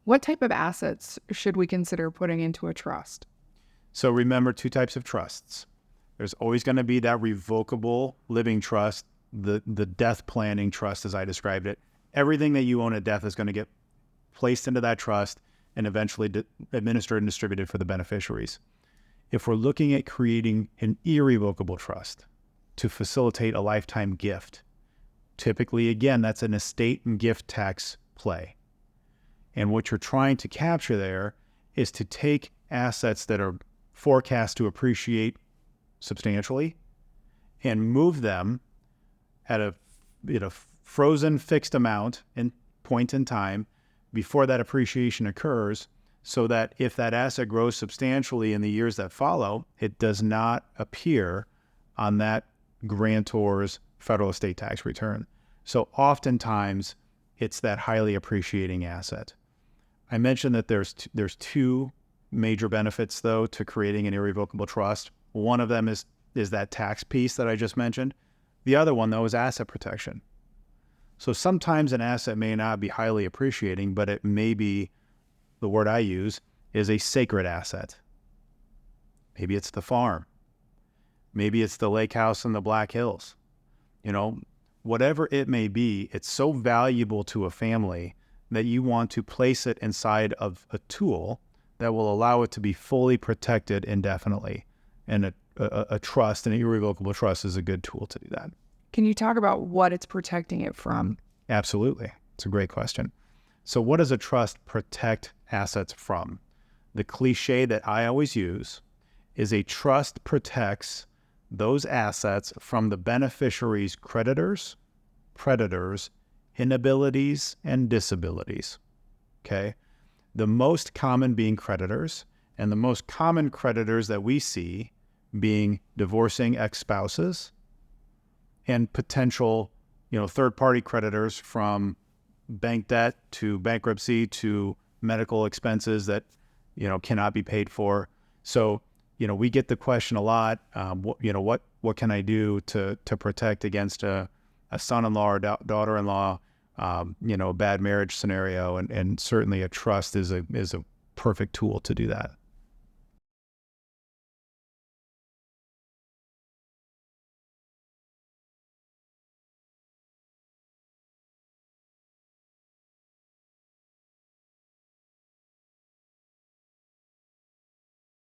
What type of assets should we consider putting into a trust? So remember two types of trusts. There's always going to be that revocable living trust, the death planning trust, as I described it. Everything that you own at death is going to get placed into that trust and eventually administered and distributed for the beneficiaries. If we're looking at creating an irrevocable trust to facilitate a lifetime gift, typically, again, that's an estate and gift tax play. And what you're trying to capture there is to take assets that are forecast to appreciate substantially and move them at a frozen fixed amount and point in time before that appreciation occurs, so that if that asset grows substantially in the years that follow, it does not appear on that grantor's federal estate tax return. So oftentimes it's that highly appreciating asset. I mentioned that there's two major benefits, though, to creating an irrevocable trust. One of them is that tax piece that I just mentioned. The other one, though, is asset protection. So sometimes an asset may not be highly appreciating, but it may be, the word I use, is a sacred asset. Maybe it's the farm. Maybe it's the lake house in the Black Hills. Whatever it may be, it's so valuable to a family that you want to place it inside of a tool that will allow it to be fully protected indefinitely. And a trust, an irrevocable trust, is a good tool to do that. Can you talk about what it's protecting it from? Absolutely. It's a great question. So what does a trust protect assets from? The cliche that I always use is a trust protects those assets from the beneficiary's creditors, predators, inabilities, and disabilities. Okay? The most common being creditors, and the most common creditors that we see being divorcing ex-spouses and potential, third-party creditors, from bank debt to bankruptcy to medical expenses that, cannot be paid for. So, we get the question a lot, what can I do to protect against a son-in-law or daughter-in-law, a bad marriage scenario, and certainly a trust is a perfect tool to do that.